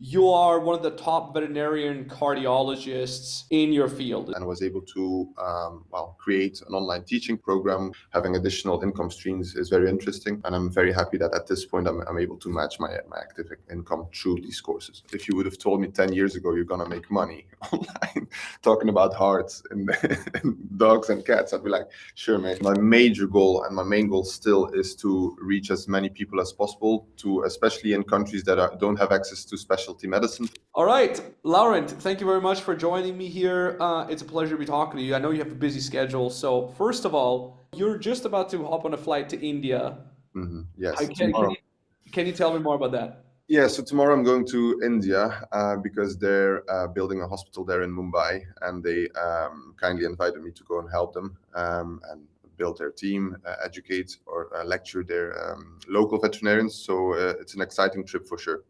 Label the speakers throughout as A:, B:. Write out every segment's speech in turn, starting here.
A: you are one of the top veterinarian cardiologists in your field.
B: And was able to create an online teaching program. Having additional income streams is very interesting, and I'm very happy that at this point I'm able to match my active income through these courses. If you would have told me 10 years ago you're gonna make money online talking about hearts and, and dogs and cats, I'd be like, sure, mate. My major goal and my main goal still is to reach as many people as possible, to especially in countries that don't have access to specialty medicine.
A: All right, Laurent, thank you very much for joining me here. It's a pleasure to be talking to you. I know you have a busy schedule. So first of all, you're just about to hop on a flight to India.
B: Yes,
A: Can you tell me more about that?
B: Yeah, so tomorrow I'm going to India because they're building a hospital there in Mumbai, and they kindly invited me to go and help them and build their team, educate or lecture their local veterinarians. So it's an exciting trip for sure.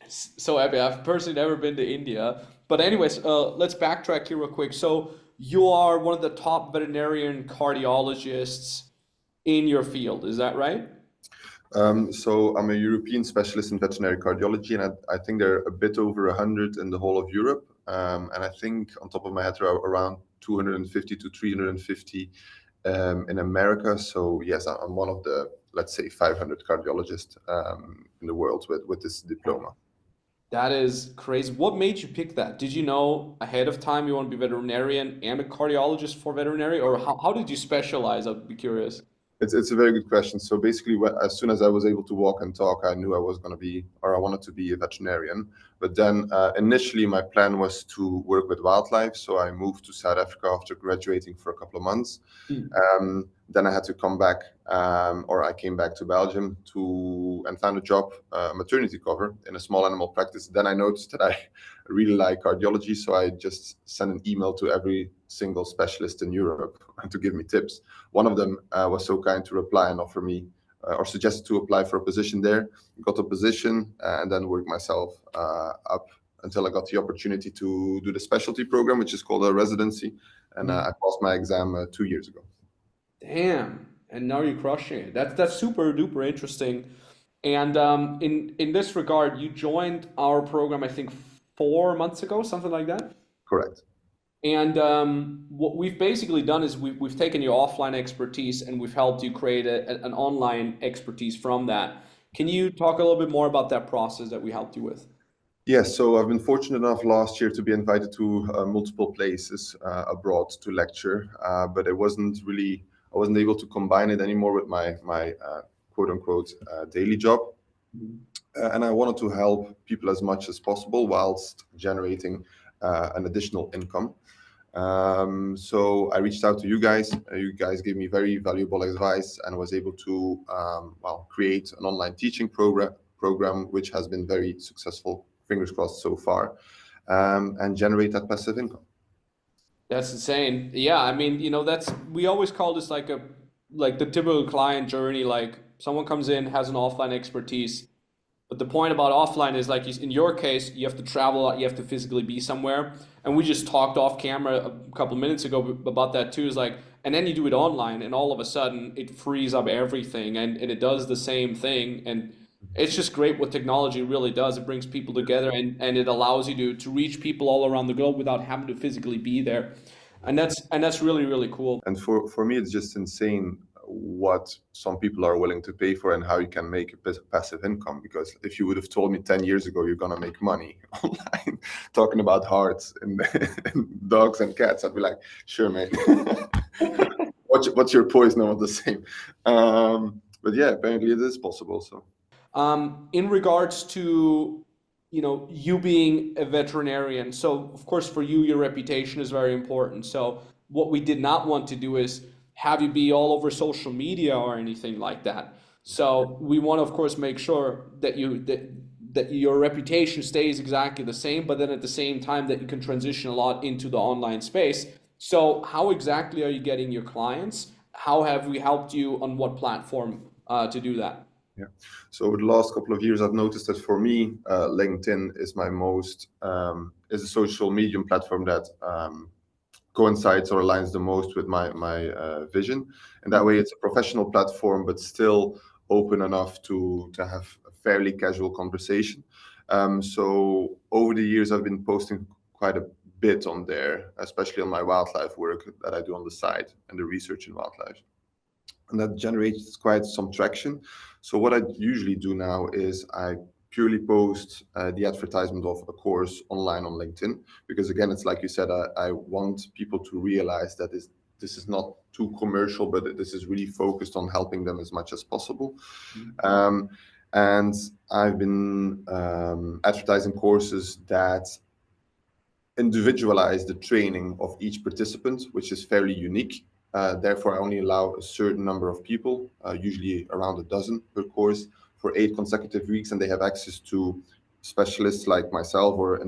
A: So happy. I've personally never been to India. But anyways, let's backtrack here real quick. So you are one of the top veterinarian cardiologists in your field, is that right?
B: So I'm a European specialist in veterinary cardiology, and I think there are a bit over 100 in the whole of Europe. And I think on top of my head, there are around 250 to 350 in America. So yes, I'm one of the, let's say, 500 cardiologists in the world with this diploma.
A: That is crazy. What made you pick that? Did you know ahead of time you want to be veterinarian and a cardiologist for veterinary, or how did you specialize? I'd be curious.
B: It's a very good question. So basically, as soon as I was able to walk and talk, I knew I was going to be, or I wanted to be a veterinarian. But then initially, my plan was to work with wildlife. So I moved to South Africa after graduating for a couple of months. Then I had to come back, or I came back to Belgium and found a job, maternity cover in a small animal practice. Then I noticed that I really like cardiology, so I just sent an email to every single specialist in Europe to give me tips. One of them was so kind to reply and offer me or suggested to apply for a position there. Got a position and then worked myself up until I got the opportunity to do the specialty program, which is called a residency. And I passed my exam 2 years ago.
A: Damn. And now you're crushing it. That's super duper interesting. And in this regard, you joined our program, I think 4 months ago, something like that.
B: Correct.
A: And what we've basically done is we've taken your offline expertise and we've helped you create an online expertise from that. Can you talk a little bit more about that process that we helped you with?
B: Yes, so I've been fortunate enough last year to be invited to multiple places abroad to lecture, but I wasn't able to combine it anymore with my quote unquote daily job. And I wanted to help people as much as possible whilst generating an additional income. So I reached out to you guys. You guys gave me very valuable advice and was able to create an online teaching program which has been very successful, fingers crossed so far, and generate that passive income.
A: That's insane. Yeah, I mean, we always call this like the typical client journey. Like someone comes in, has an offline expertise, but the point about offline is like in your case, you have to travel, you have to physically be somewhere. And we just talked off camera a couple of minutes ago about that too. Is like, and then you do it online, and all of a sudden it frees up everything, and it does the same thing. And it's just great what technology really does. It brings people together, and it allows you to reach people all around the globe without having to physically be there. And that's really, really cool.
B: And for me, it's just insane what some people are willing to pay for and how you can make a passive income. Because if you would have told me 10 years ago you're going to make money online talking about hearts and, and dogs and cats, I'd be like, sure, mate. What's your poison? Not the same. But yeah, apparently it is possible. So
A: In regards to you being a veterinarian, so of course for you your reputation is very important. So what we did not want to do is have you be all over social media or anything like that. So we want to of course make sure that your reputation stays exactly the same, but then at the same time that you can transition a lot into the online space. So how exactly are you getting your clients? How have we helped you on what platform to do that?
B: yeah. So over the last couple of years, I've noticed that for me, LinkedIn is my most is a social medium platform that coincides or aligns the most with my vision. And that way, it's a professional platform, but still open enough to have a fairly casual conversation. So over the years, I've been posting quite a bit on there, especially on my wildlife work that I do on the side and the research in wildlife. And that generates quite some traction. So what I usually do now is I purely post the advertisement of a course online on LinkedIn, because again, it's like you said, I want people to realize that this is not too commercial, but this is really focused on helping them as much as possible. And I've been advertising courses that individualize the training of each participant, which is fairly unique. Therefore, I only allow a certain number of people, usually around a dozen per course, for 8 consecutive weeks, and they have access to specialists like myself, or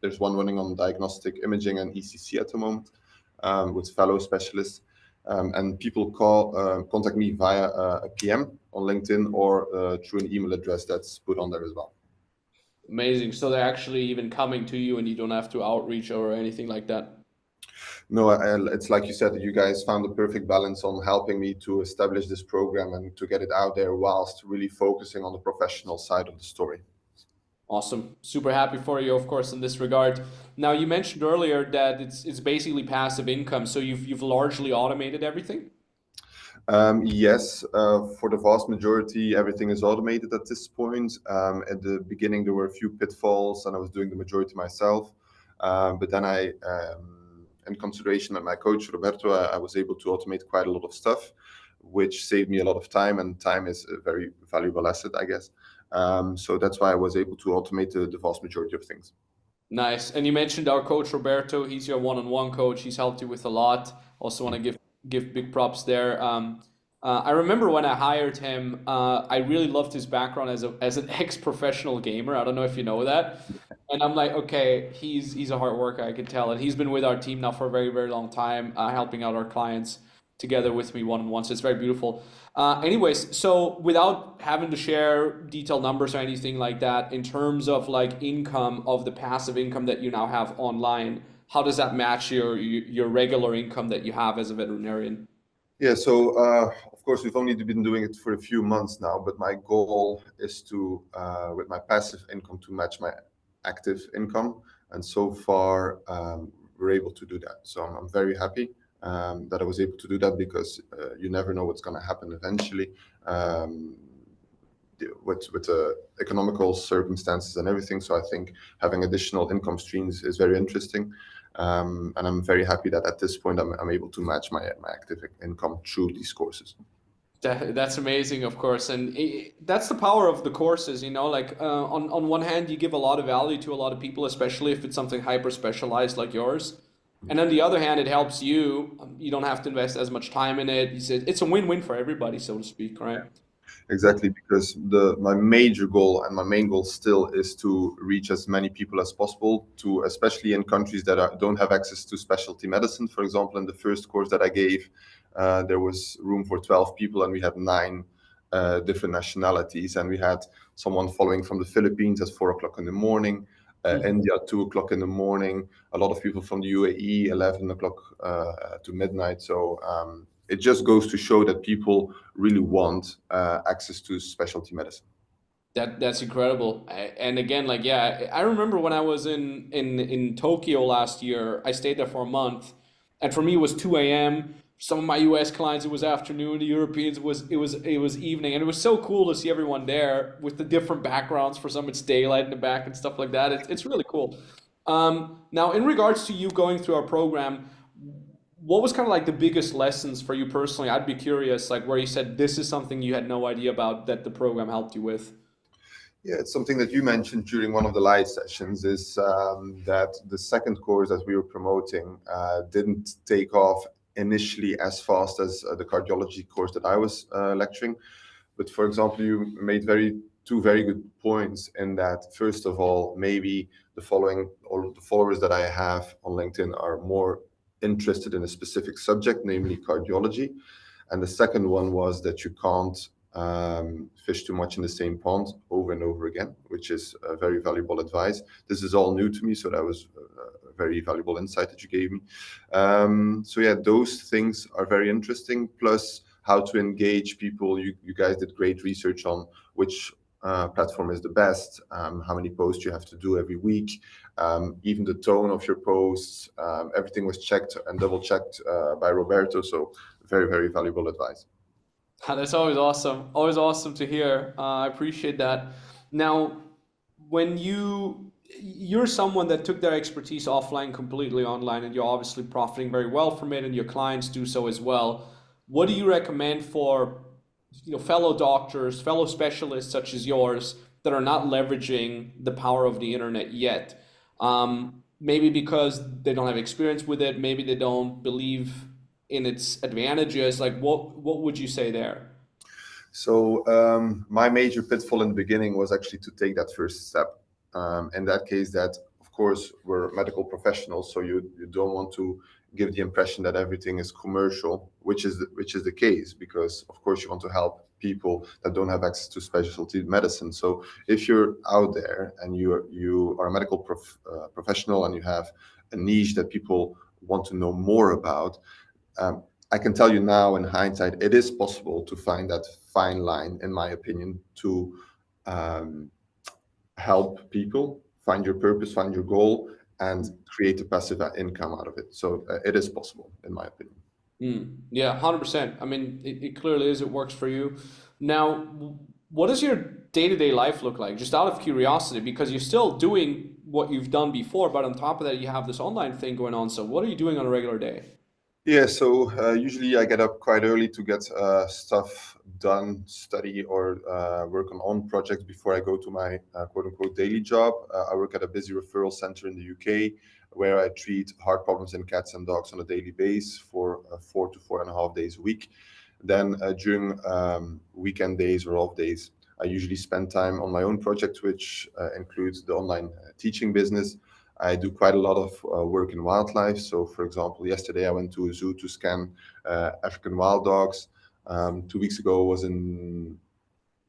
B: there's one running on diagnostic imaging and ECC at the moment, with fellow specialists. And people contact me via a PM on LinkedIn or through an email address that's put on there as well.
A: Amazing. So they're actually even coming to you and you don't have to outreach or anything like that.
B: No, it's like you said, you guys found the perfect balance on helping me to establish this program and to get it out there whilst really focusing on the professional side of the story.
A: Awesome. Super happy for you, of course, in this regard. Now, you mentioned earlier that it's basically passive income, so you've largely automated everything?
B: Yes, for the vast majority, everything is automated at this point. At the beginning, there were a few pitfalls, and I was doing the majority myself. But then in consideration of my coach, Roberto, I was able to automate quite a lot of stuff, which saved me a lot of time, and time is a very valuable asset, I guess. So that's why I was able to automate the vast majority of things.
A: Nice. And you mentioned our coach Roberto. He's your one-on-one coach. He's helped you with a lot. Also want to give big props there. I remember when I hired him, I really loved his background as an ex-professional gamer. I don't know if you know that. And I'm like, okay, he's a hard worker, I can tell. And he's been with our team now for a very, very long time, helping out our clients together with me one-on-one. So it's very beautiful. Anyways, so without having to share detailed numbers or anything like that, in terms of like income of the passive income that you now have online, how does that match your regular income that you have as a veterinarian?
B: Yeah, so of course we've only been doing it for a few months now, but my goal is to, with my passive income, to match my active income, and so far we're able to do that. So I'm very happy that I was able to do that, because you never know what's going to happen eventually with the economical circumstances and everything. So I think having additional income streams is very interesting. And I'm very happy that at this point I'm able to match my active income through these courses.
A: That's amazing, of course, and that's the power of the courses. Like on one hand, you give a lot of value to a lot of people, especially if it's something hyper specialized like yours. And on the other hand, it helps you. You don't have to invest as much time in it. It's a win-win for everybody, so to speak, right?
B: Exactly, because my major goal and my main goal still is to reach as many people as possible, to especially in countries that don't have access to specialty medicine. For example, in the first course that I gave, there was room for 12 people, and we had 9 different nationalities, and we had someone following from the Philippines at 4 o'clock in the morning, India 2 o'clock in the morning, a lot of people from the UAE 11 o'clock to midnight. So it just goes to show that people really want access to specialty medicine.
A: That's incredible. And again, like yeah, I remember when I was in Tokyo last year. I stayed there for a month, and for me it was 2 a.m. Some of my US clients it was afternoon. The Europeans it was evening, and it was so cool to see everyone there with the different backgrounds. For some, it's daylight in the back and stuff like that. It's really cool. Now, in regards to you going through our program, what was kind of like the biggest lessons for you personally? I'd be curious, like where you said this is something you had no idea about that the program helped you with.
B: Yeah, it's something that you mentioned during one of the live sessions, is that the second course that we were promoting didn't take off initially as fast as the cardiology course that I was lecturing. But for example, you made two very good points in that. First of all, maybe the followers that I have on LinkedIn are more interested in a specific subject, namely cardiology. And the second one was that you can't fish too much in the same pond over and over again, which is very valuable advice. This is all new to me, so that was a very valuable insight that you gave me. So yeah, those things are very interesting. Plus, how to engage people. You guys did great research on which platform is the best, how many posts you have to do every week, even the tone of your posts. Everything was checked and double checked by Roberto. So very, very valuable advice.
A: That's always awesome. Always awesome to hear. I appreciate that. Now, when you're someone that took their expertise offline completely online, and you're obviously profiting very well from it, and your clients do so as well. What do you recommend for, fellow doctors, fellow specialists such as yours that are not leveraging the power of the internet yet? Maybe because they don't have experience with it, maybe they don't believe in its advantages. Like, what would you say there?
B: So my major pitfall in the beginning was actually to take that first step. In that case, that of course we're medical professionals, so you don't want to give the impression that everything is commercial, which is the case, because of course you want to help people that don't have access to specialty medicine. So if you're out there and you are a medical professional and you have a niche that people want to know more about, I can tell you now in hindsight, it is possible to find that fine line, in my opinion, to um, help people find your purpose, find your goal, and create a passive income out of it. So it is possible, in my opinion.
A: Yeah, 100%. I mean, it clearly is. It works for you. Now, what does your day-to-day life look like? Just out of curiosity, because you're still doing what you've done before, but on top of that, you have this online thing going on. So, what are you doing on a regular day?
B: Yeah, so usually I get up quite early to get stuff done, study or work on own projects before I go to my quote unquote daily job. I work at a busy referral center in the UK where I treat heart problems in cats and dogs on a daily basis for 4 to 4.5 days a week. Then during weekend days or off days, I usually spend time on my own project, which includes the online teaching business. I do quite a lot of work in wildlife. So, for example, yesterday I went to a zoo to scan African wild dogs. 2 weeks ago, I was in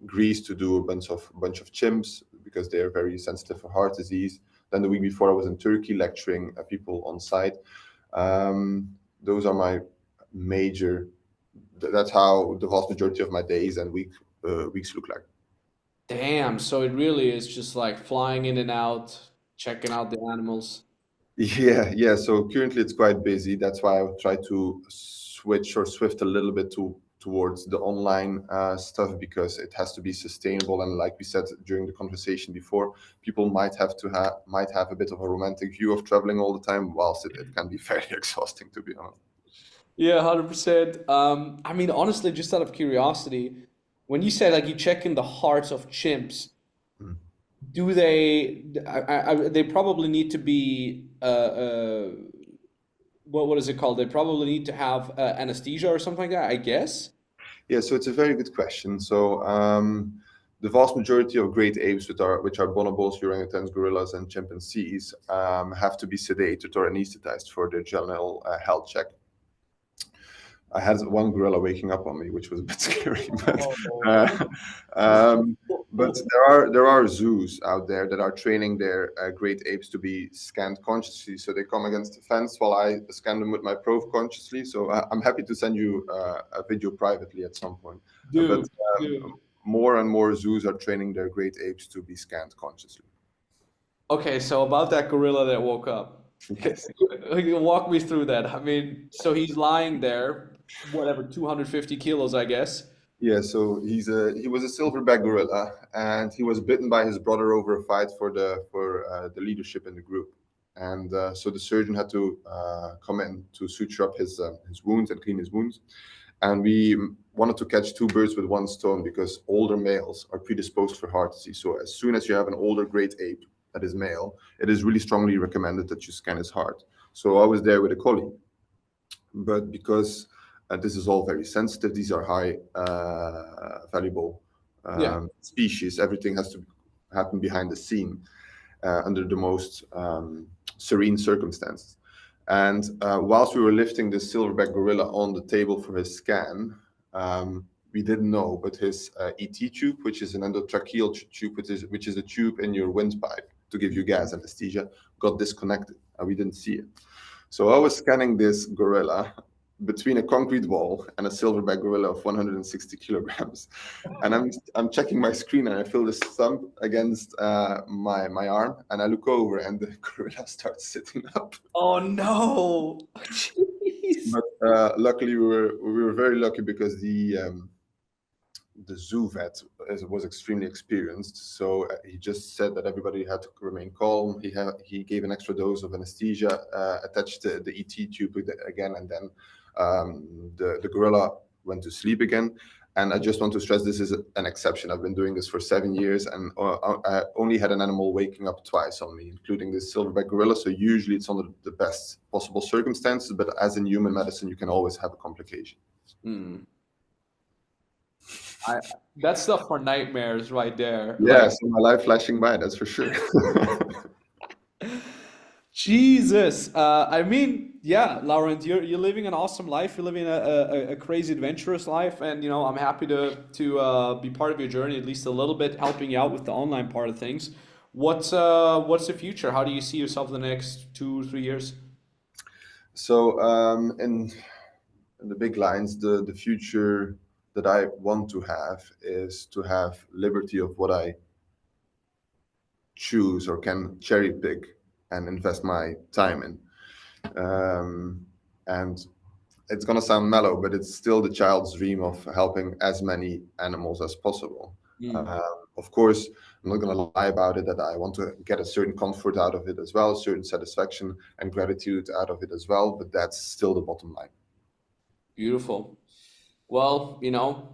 B: Greece to do a bunch of chimps because they are very sensitive for heart disease. Then the week before, I was in Turkey lecturing people on site. Those are my major. That's how the vast majority of my days and weeks look like.
A: Damn, so it really is just like flying in and out, checking out the animals.
B: Yeah, yeah. So currently it's quite busy. That's why I would try to switch or swift a little bit towards the online stuff because it has to be sustainable. And like we said during the conversation before, people might have a bit of a romantic view of traveling all the time, whilst it can be very exhausting, to be honest.
A: Yeah, 100%. I mean, honestly, just out of curiosity, when you say like you check in the hearts of chimps,
B: Mm.
A: do they? They probably need to be what is it called? They probably need to have anesthesia or something like that, I guess.
B: Yeah, so it's a very good question. So the vast majority of great apes, which are bonobos, orangutans, gorillas, and chimpanzees, have to be sedated or anesthetized for their general health check. I had one gorilla waking up on me, which was a bit scary. Uh, um, but there are zoos out there that are training their great apes to be scanned consciously. So they come against the fence while I scan them with my probe consciously. So I'm happy to send you a video privately at some point. But
A: Dude, dude.
B: more and more zoos are training their great apes to be scanned consciously.
A: Okay, so about that gorilla that woke up, can
B: Yes.
A: you walk me through that? I mean, so he's lying there, whatever, 250 kilos, I guess.
B: Yeah, so he was a silverback gorilla, and he was bitten by his brother over a fight for the leadership in the group. And so the surgeon had to come in to suture up his wounds and clean his wounds. And we wanted to catch two birds with one stone because older males are predisposed for heart disease. So as soon as you have an older great ape that is male, it is really strongly recommended that you scan his heart. So I was there with a colleague, but because this is all very sensitive, these are high valuable
A: Yeah.
B: species. Everything has to happen behind the scene under the most serene circumstances. And whilst we were lifting this silverback gorilla on the table for his scan, we didn't know, but his ET tube, which is an endotracheal tube, which is a tube in your windpipe to give you gas anesthesia, got disconnected, and we didn't see it. So I was scanning this gorilla between a concrete wall and a silverback gorilla of 160 kilograms. And I'm checking my screen and I feel this thump against my arm, and I look over and the gorilla starts sitting up.
A: Oh no. Jeez.
B: But luckily we were very lucky because the zoo vet was extremely experienced, so he just said that everybody had to remain calm. He gave an extra dose of anesthesia, attached the ET tube again, and then the gorilla went to sleep again. And I just want to stress this is an exception. I've been doing this for 7 years, and I only had an animal waking up twice on me, including this silverback gorilla. So usually it's under the best possible circumstances, but as in human medicine, you can always have a complication.
A: Hmm. That's stuff for nightmares right there.
B: Yeah, so my life flashing by, that's for sure.
A: Jesus. I mean, yeah, Laurent, you're living an awesome life. You're living a crazy adventurous life, and I'm happy to be part of your journey at least a little bit, helping you out with the online part of things. What's the future? How do you see yourself in the next 2, 3 years?
B: So in the big lines, the future that I want to have is to have liberty of what I choose or can cherry pick and invest my time in. And it's gonna sound mellow, but it's still the child's dream of helping as many animals as possible. Of course, I'm not gonna lie about it that I want to get a certain comfort out of it as well, a certain satisfaction and gratitude out of it as well, but that's still the bottom line.
A: Beautiful. Well,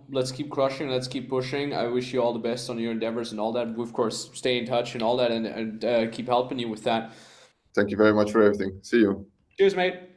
A: let's keep crushing, let's keep pushing. I wish you all the best on your endeavors and all that. We, of course, stay in touch and all that, and keep helping you with that.
B: Thank you very much for everything. See you.
A: Cheers, mate.